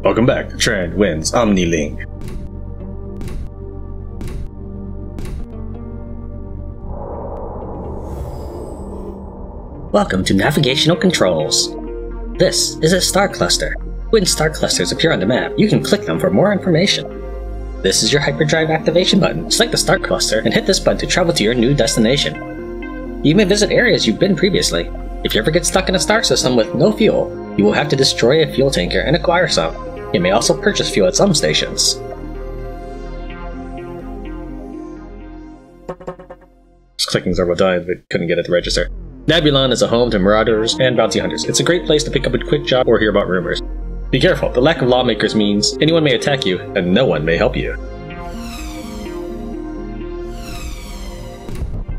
Welcome back to Tran wins Omni Link. Welcome to Navigational Controls. This is a star cluster. When star clusters appear on the map, you can click them for more information. This is your hyperdrive activation button. Select the star cluster and hit this button to travel to your new destination. You may visit areas you've been previously. If you ever get stuck in a star system with no fuel, you will have to destroy a fuel tanker and acquire some. You may also purchase fuel at some stations. Just clicking several times, but couldn't get it to register. Nabulon is a home to marauders and bounty hunters. It's a great place to pick up a quick job or hear about rumors. Be careful, the lack of lawmakers means anyone may attack you and no one may help you.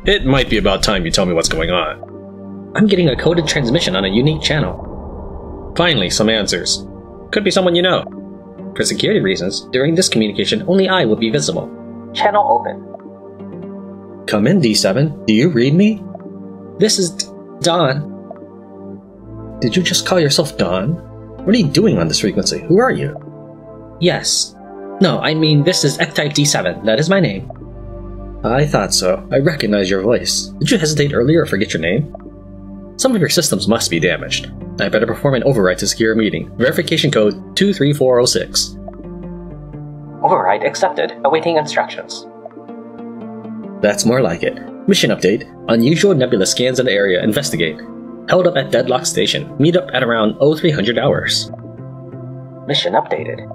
It might be about time you tell me what's going on. I'm getting a coded transmission on a unique channel. Finally, some answers. Could be someone you know. For security reasons, during this communication, only I will be visible. Channel open. Come in, D7. Do you read me? This is Don. Did you just call yourself Don? What are you doing on this frequency? Who are you? Yes. No, I mean this is X-Type D7. That is my name. I thought so. I recognize your voice. Did you hesitate earlier or forget your name? Some of your systems must be damaged. I better perform an override to secure a meeting. Verification code 23406. Override accepted. Awaiting instructions. That's more like it. Mission update. Unusual nebula scans in the area. Investigate. Held up at Deadlock Station. Meet up at around 0300 hours. Mission updated.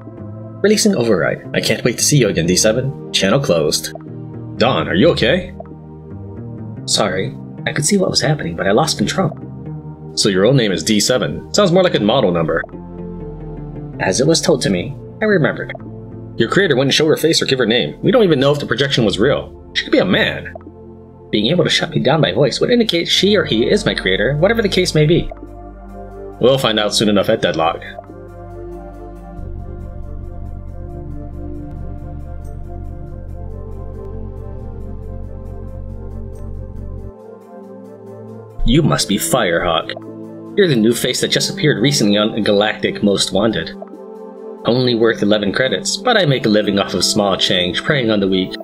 Releasing override. I can't wait to see you again, D7. Channel closed. Don, are you okay? Sorry. I could see what was happening, but I lost control. So your own name is D7. Sounds more like a model number. As it was told to me, I remembered. Your creator wouldn't show her face or give her name. We don't even know if the projection was real. She could be a man. Being able to shut me down by voice would indicate she or he is my creator, whatever the case may be. We'll find out soon enough at Deadlock. You must be Firehawk. You're the new face that just appeared recently on Galactic Most Wanted. Only worth 11 credits, but I make a living off of small change, preying on the weak.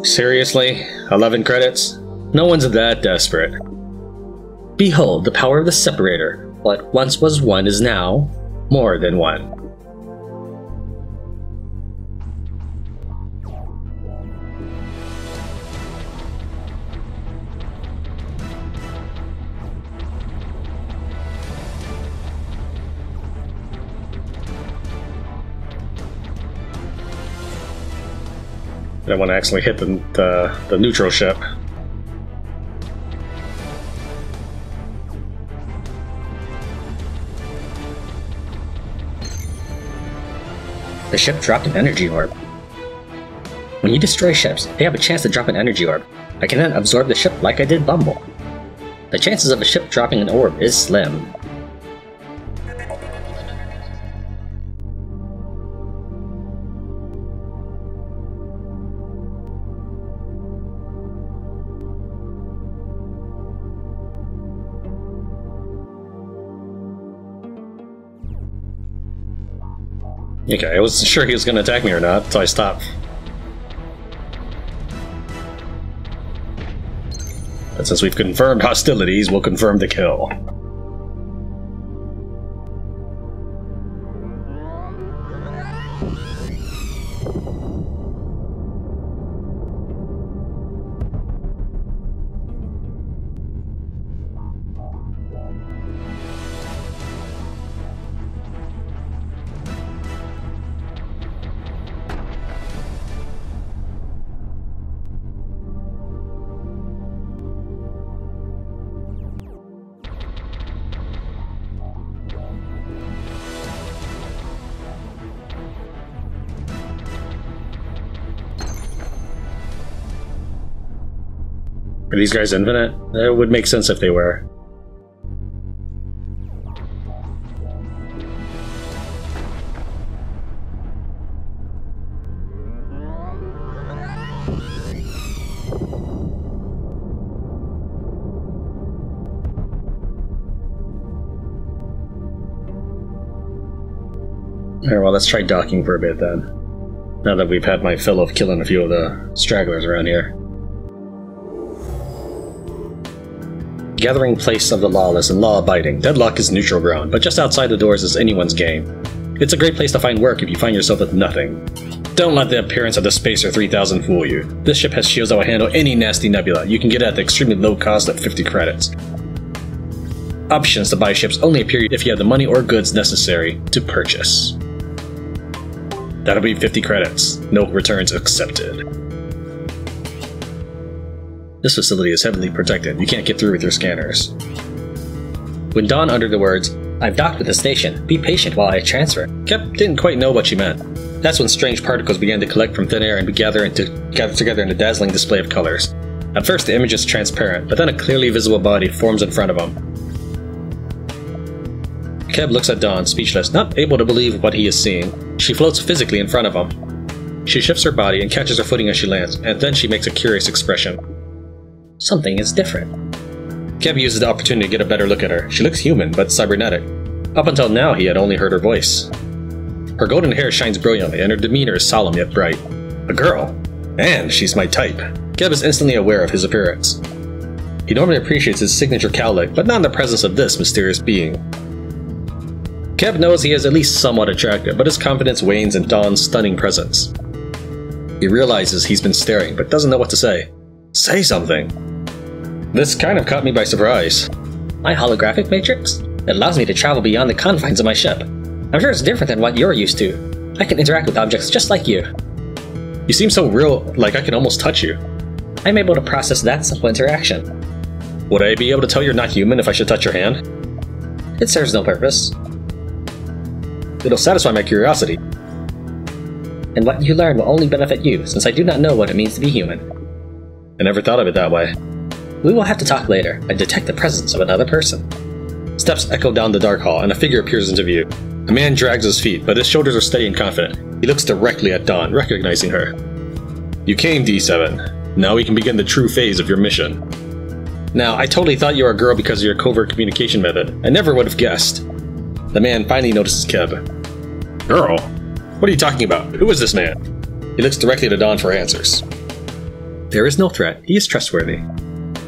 Seriously? 11 credits? No one's that desperate. Behold the power of the separator. What once was one is now more than one. I don't want to accidentally hit the neutral ship. The ship dropped an energy orb. When you destroy ships, they have a chance to drop an energy orb. I can then absorb the ship like I did Bumble. The chances of a ship dropping an orb is slim. Okay, I wasn't sure he was going to attack me or not, so I stopped. But since we've confirmed hostilities, we'll confirm the kill. Are these guys infinite? It would make sense if they were. Alright, well, let's try docking for a bit then. Now that we've had my fill of killing a few of the stragglers around here. Gathering place of the lawless and law-abiding. Deadlock is neutral ground, but just outside the doors is anyone's game. It's a great place to find work if you find yourself with nothing. Don't let the appearance of the Spacer 3000 fool you. This ship has shields that will handle any nasty nebula. You can get it at the extremely low cost of 50 credits. Options to buy ships only appear if you have the money or goods necessary to purchase. That'll be 50 credits. No returns accepted. This facility is heavily protected. You can't get through with your scanners. When Dawn uttered the words, "I've docked with the station. Be patient while I transfer," Kep didn't quite know what she meant. That's when strange particles began to collect from thin air and gather together in a dazzling display of colors. At first, the image is transparent, but then a clearly visible body forms in front of him. Keb looks at Dawn, speechless, not able to believe what he is seeing. She floats physically in front of him. She shifts her body and catches her footing as she lands, and then she makes a curious expression. Something is different. Keb uses the opportunity to get a better look at her. She looks human, but cybernetic. Up until now, he had only heard her voice. Her golden hair shines brilliantly, and her demeanor is solemn yet bright. A girl! And she's my type. Keb is instantly aware of his appearance. He normally appreciates his signature cowlick, but not in the presence of this mysterious being. Keb knows he is at least somewhat attractive, but his confidence wanes in Dawn's stunning presence. He realizes he's been staring, but doesn't know what to say. Say something! This kind of caught me by surprise. My holographic matrix? It allows me to travel beyond the confines of my ship. I'm sure it's different than what you're used to. I can interact with objects just like you. You seem so real, like I can almost touch you. I'm able to process that simple interaction. Would I be able to tell you're not human if I should touch your hand? It serves no purpose. It'll satisfy my curiosity. And what you learn will only benefit you, since I do not know what it means to be human. I never thought of it that way. We will have to talk later. I detect the presence of another person. Steps echo down the dark hall, and a figure appears into view. A man drags his feet, but his shoulders are steady and confident. He looks directly at Dawn, recognizing her. You came, D7. Now we can begin the true phase of your mission. Now, I totally thought you were a girl because of your covert communication method. I never would have guessed. The man finally notices Keb. Girl? What are you talking about? Who is this man? He looks directly to Dawn for answers. There is no threat. He is trustworthy.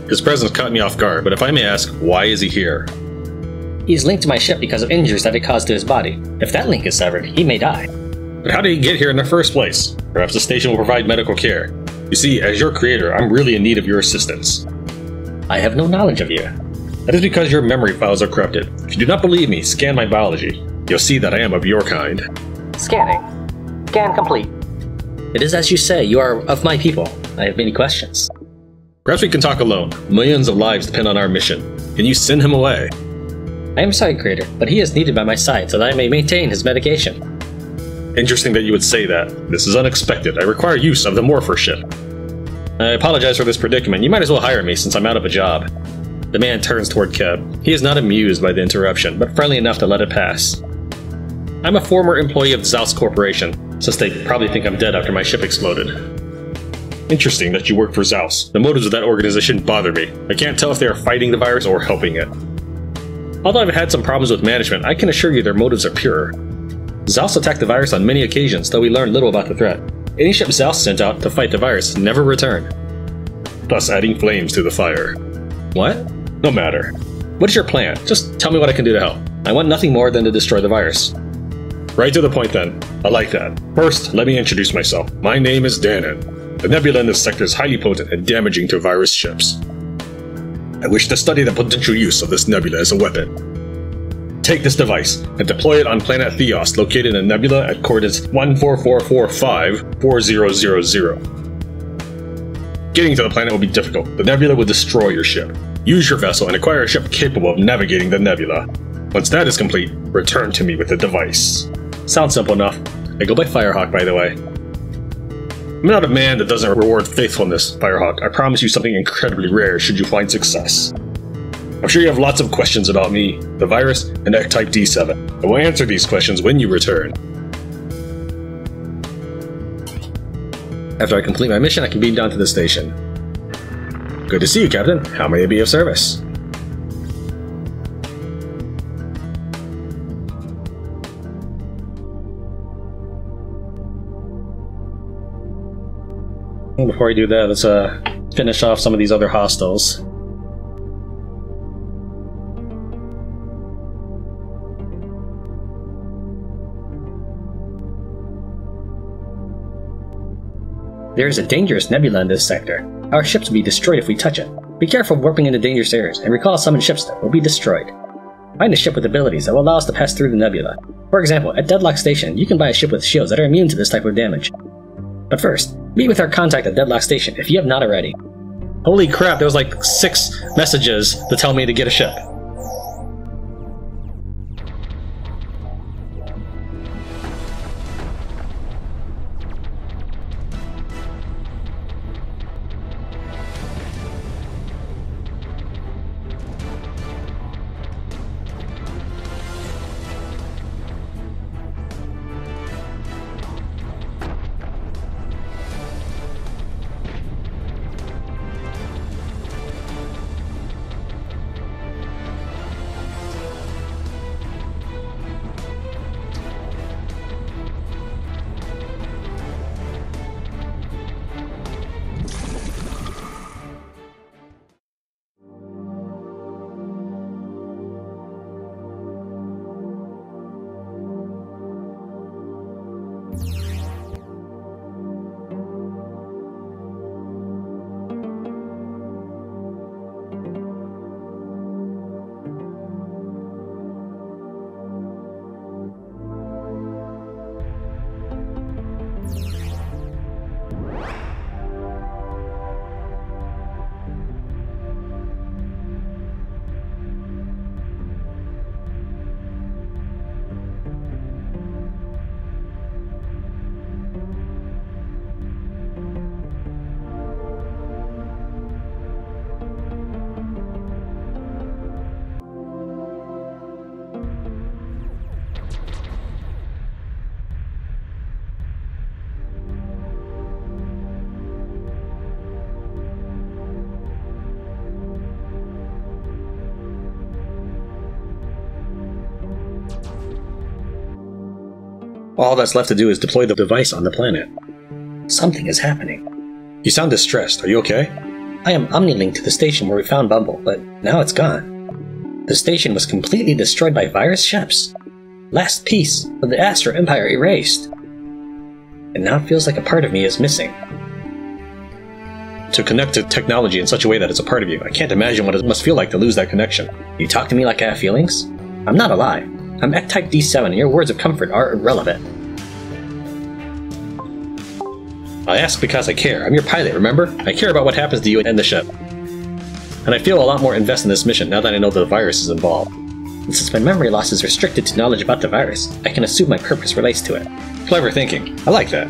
His presence caught me off guard, but if I may ask, why is he here? He's linked to my ship because of injuries that it caused to his body. If that link is severed, he may die. But how did he get here in the first place? Perhaps the station will provide medical care. You see, as your creator, I'm really in need of your assistance. I have no knowledge of you. That is because your memory files are corrupted. If you do not believe me, scan my biology. You'll see that I am of your kind. Scanning. Scan complete. It is as you say, you are of my people. I have many questions. Perhaps we can talk alone. Millions of lives depend on our mission. Can you send him away? I am sorry, Creator, but he is needed by my side so that I may maintain his medication. Interesting that you would say that. This is unexpected. I require use of the Morpher ship. I apologize for this predicament. You might as well hire me since I'm out of a job. The man turns toward Keb. He is not amused by the interruption, but friendly enough to let it pass. I'm a former employee of Zaus Corporation, since they probably think I'm dead after my ship exploded. Interesting that you work for Zaus. The motives of that organization bother me. I can't tell if they are fighting the virus or helping it. Although I've had some problems with management, I can assure you their motives are pure. Zaus attacked the virus on many occasions, though we learned little about the threat. Any ship Zaus sent out to fight the virus never returned. Thus adding flames to the fire. What? No matter. What is your plan? Just tell me what I can do to help. I want nothing more than to destroy the virus. Right to the point then. I like that. First, let me introduce myself. My name is Danon. The nebula in this sector is highly potent and damaging to virus ships. I wish to study the potential use of this nebula as a weapon. Take this device and deploy it on planet Theos, located in a nebula at coordinates 144454000. Getting to the planet will be difficult. The nebula will destroy your ship. Use your vessel and acquire a ship capable of navigating the nebula. Once that is complete, return to me with the device. Sounds simple enough. I go by Firehawk, by the way. I'm not a man that doesn't reward faithfulness, Firehawk. I promise you something incredibly rare should you find success. I'm sure you have lots of questions about me, the virus, and Type D7. I will answer these questions when you return. After I complete my mission, I can beam down to the station. Good to see you, Captain. How may I be of service? Before we do that, let's finish off some of these other hostiles. There is a dangerous nebula in this sector. Our ships will be destroyed if we touch it. Be careful of warping into dangerous areas, and recall summon ships that will be destroyed. Find a ship with abilities that will allow us to pass through the nebula. For example, at Deadlock Station, you can buy a ship with shields that are immune to this type of damage. But first, meet with our contact at Deadlock Station if you have not already. Holy crap, there was like 6 messages to tell me to get a ship. All that's left to do is deploy the device on the planet. Something is happening. You sound distressed. Are you okay? I am Omni-linked to the station where we found Bumble, but now it's gone. The station was completely destroyed by virus ships. Last piece of the Astro Empire erased. And now it feels like a part of me is missing. To connect to technology in such a way that it's a part of you, I can't imagine what it must feel like to lose that connection. You talk to me like I have feelings? I'm not alive. I'm Ec-Type D7 and your words of comfort are irrelevant. I ask because I care. I'm your pilot, remember? I care about what happens to you and the ship. And I feel a lot more invested in this mission now that I know the virus is involved. And since my memory loss is restricted to knowledge about the virus, I can assume my purpose relates to it. Clever thinking. I like that.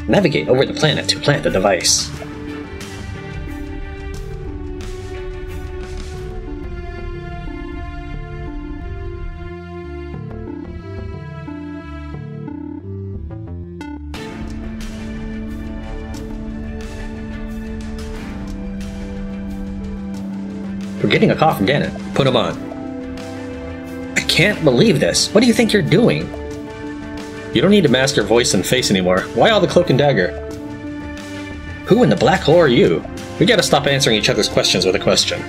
Navigate over the planet to plant the device. We're getting a call from Janet. Put him on. I can't believe this. What do you think you're doing? You don't need to mask your voice and face anymore. Why all the cloak and dagger? Who in the black hole are you? We gotta stop answering each other's questions with a question.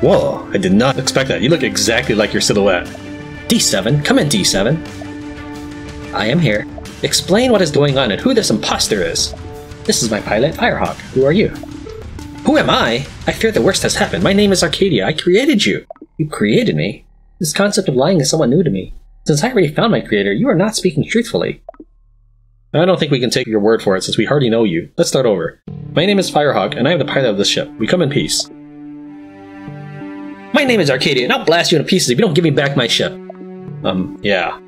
Whoa, I did not expect that. You look exactly like your silhouette. D7, come in, D7. I am here. Explain what is going on and who this imposter is. This is my pilot, Firehawk. Who are you? Who am I? I fear the worst has happened. My name is Arcadia. I created you. You created me? This concept of lying is somewhat new to me. Since I already found my creator, you are not speaking truthfully. I don't think we can take your word for it since we hardly know you. Let's start over. My name is Firehawk, and I am the pilot of this ship. We come in peace. My name is Arcadia, and I'll blast you into pieces if you don't give me back my ship. Yeah.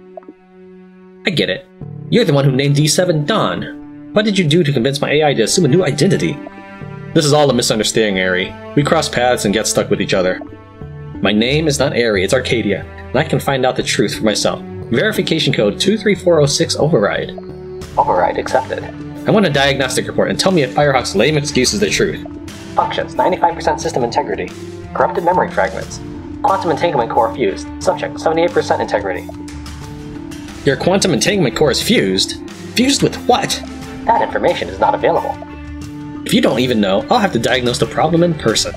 I get it. You're the one who named D7 Dawn. What did you do to convince my AI to assume a new identity? This is all a misunderstanding, Ari. We cross paths and get stuck with each other. My name is not Ari, it's Arcadia, and I can find out the truth for myself. Verification code 23406 override. Override accepted. I want a diagnostic report and tell me if Firehawk's lame excuse is the truth. Functions, 95% system integrity. Corrupted memory fragments. Quantum entanglement core fused. Subject, 78% integrity. Your quantum entanglement core is fused? Fused with what? That information is not available. If you don't even know, I'll have to diagnose the problem in person.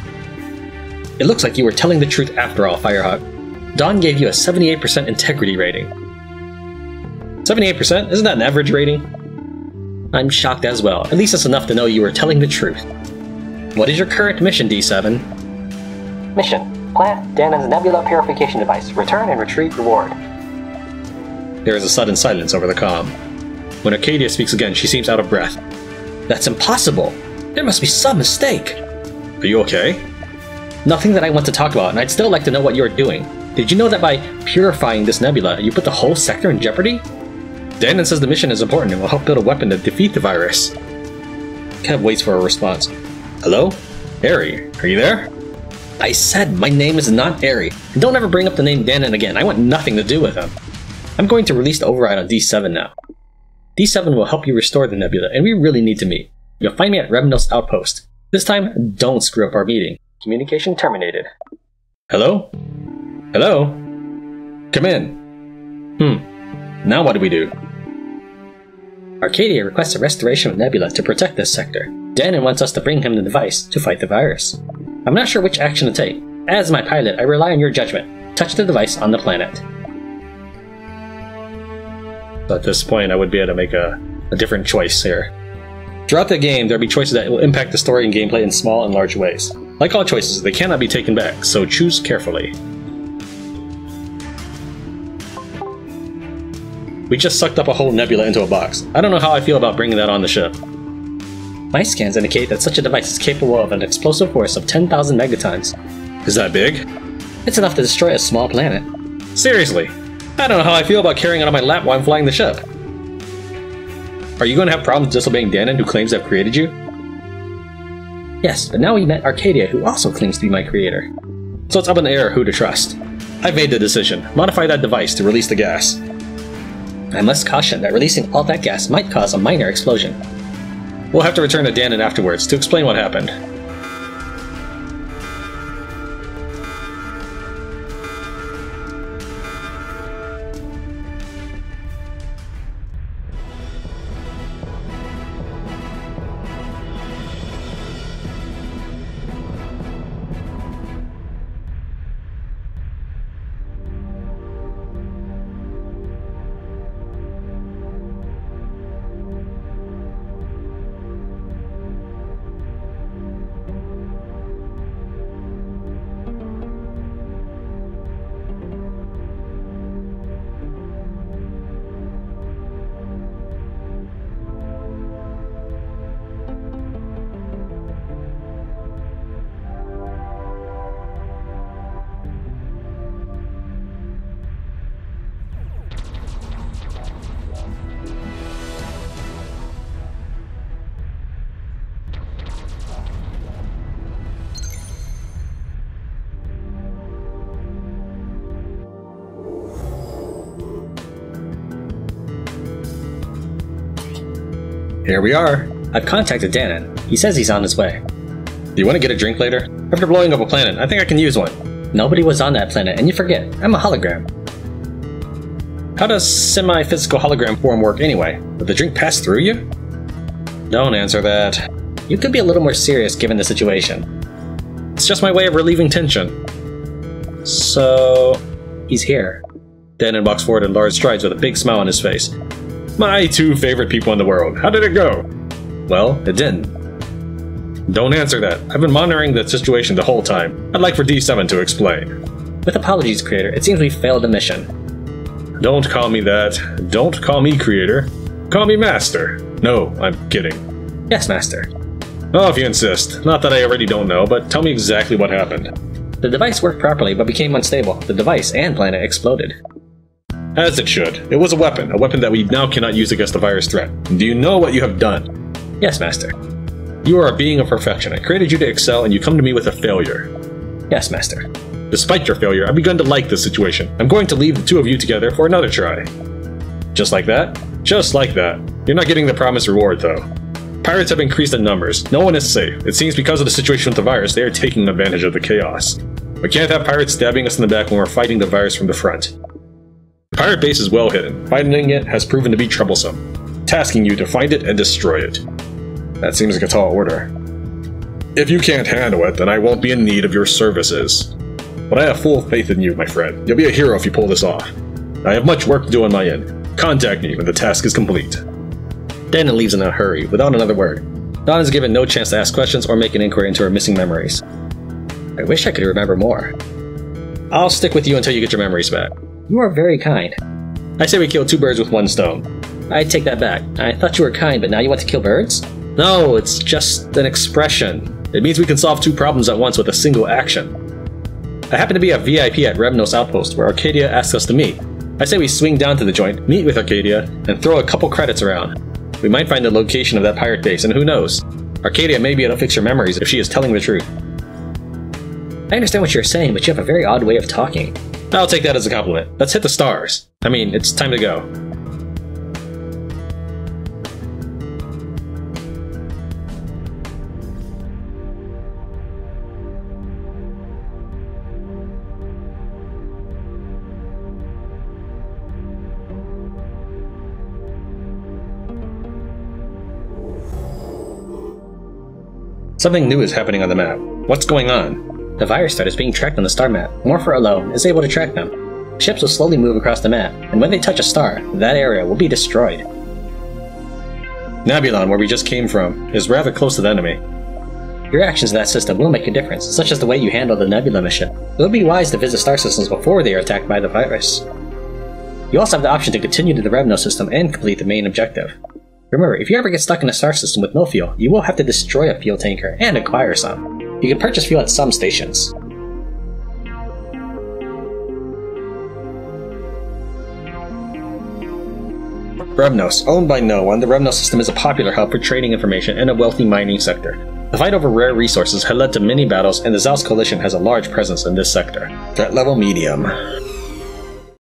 It looks like you were telling the truth after all, Firehawk. Dawn gave you a 78% integrity rating. 78%? Isn't that an average rating? I'm shocked as well. At least it's enough to know you were telling the truth. What is your current mission, D7? Mission: plant Danon's nebula purification device. Return and retrieve reward. There is a sudden silence over the comm. When Arcadia speaks again, she seems out of breath. That's impossible! There must be some mistake! Are you okay? Nothing that I want to talk about, and I'd still like to know what you're doing. Did you know that by purifying this nebula, you put the whole sector in jeopardy? Danon says the mission is important and will help build a weapon to defeat the virus. Kev waits for a response. Hello? Aerie, are you there? I said my name is not Aerie, and don't ever bring up the name Danon again. I want nothing to do with him. I'm going to release the override on D7 now. D7 will help you restore the nebula, and we really need to meet. You'll find me at Remnos Outpost. This time, don't screw up our meeting. Communication terminated. Hello? Hello? Come in. Now what do we do? Arcadia requests a restoration of Nebula to protect this sector. Danon wants us to bring him the device to fight the virus. I'm not sure which action to take. As my pilot, I rely on your judgment. Touch the device on the planet. So at this point, I would be able to make a different choice here. Throughout the game, there'll be choices that will impact the story and gameplay in small and large ways. Like all choices, they cannot be taken back, so choose carefully. We just sucked up a whole nebula into a box. I don't know how I feel about bringing that on the ship. My scans indicate that such a device is capable of an explosive force of 10,000 megatons. Is that big? It's enough to destroy a small planet. Seriously, I don't know how I feel about carrying it on my lap while I'm flying the ship. Are you going to have problems disobeying Danon, who claims to have created you? Yes, but now we met Arcadia, who also claims to be my creator. So it's up in the air who to trust. I've made the decision. Modify that device to release the gas. I must caution that releasing all that gas might cause a minor explosion. We'll have to return to Danon afterwards to explain what happened. Here we are. I've contacted Danon. He says he's on his way. Do you want to get a drink later? After blowing up a planet, I think I can use one. Nobody was on that planet, and you forget, I'm a hologram. How does semi-physical hologram form work anyway? Did the drink pass through you? Don't answer that. You could be a little more serious given the situation. It's just my way of relieving tension. So... he's here. Danon walks forward in large strides with a big smile on his face. My two favorite people in the world. How did it go? Well, it didn't. Don't answer that. I've been monitoring the situation the whole time. I'd like for D7 to explain. With apologies, Creator. It seems we failed the mission. Don't call me that. Don't call me Creator. Call me Master. No, I'm kidding. Yes, Master. Oh, if you insist. Not that I already don't know, but tell me exactly what happened. The device worked properly, but became unstable. The device and planet exploded. As it should. It was a weapon that we now cannot use against the virus threat. Do you know what you have done? Yes, Master. You are a being of perfection. I created you to excel, and you come to me with a failure. Yes, Master. Despite your failure, I've begun to like this situation. I'm going to leave the two of you together for another try. Just like that? Just like that. You're not getting the promised reward, though. Pirates have increased in numbers. No one is safe. It seems because of the situation with the virus, they are taking advantage of the chaos. We can't have pirates stabbing us in the back when we're fighting the virus from the front. The pirate base is well hidden. Finding it has proven to be troublesome. tasking you to find it and destroy it. That seems like a tall order. If you can't handle it, then I won't be in need of your services. But I have full faith in you, my friend. You'll be a hero if you pull this off. I have much work to do on my end. Contact me when the task is complete. Dana leaves in a hurry, without another word. Dawn is given no chance to ask questions or make an inquiry into her missing memories. I wish I could remember more. I'll stick with you until you get your memories back. You are very kind. I say we kill 2 birds with 1 stone. I take that back. I thought you were kind, but now you want to kill birds? No, it's just an expression. It means we can solve 2 problems at once with a single action. I happen to be a VIP at Revnos Outpost, where Arcadia asks us to meet. I say we swing down to the joint, meet with Arcadia, and throw a couple credits around. We might find the location of that pirate base, and who knows? Arcadia may be able to fix your memories if she is telling the truth. I understand what you're saying, but you have a very odd way of talking. I'll take that as a compliment. Let's hit the stars. I mean, it's time to go. Something new is happening on the map. What's going on? The virus threat is being tracked on the star map. Morpher alone is able to track them. Ships will slowly move across the map, and when they touch a star, that area will be destroyed. Nabulon, where we just came from, is rather close to the enemy. Your actions in that system will make a difference, such as the way you handle the Nebula mission. It would be wise to visit star systems before they are attacked by the virus. You also have the option to continue to the Revno system and complete the main objective. Remember, if you ever get stuck in a star system with no fuel, you will have to destroy a fuel tanker and acquire some. You can purchase fuel at some stations. Revnos, owned by no one, the Revnos system is a popular hub for trading information and a wealthy mining sector. The fight over rare resources had led to many battles, and the Zaus Coalition has a large presence in this sector. Threat level medium.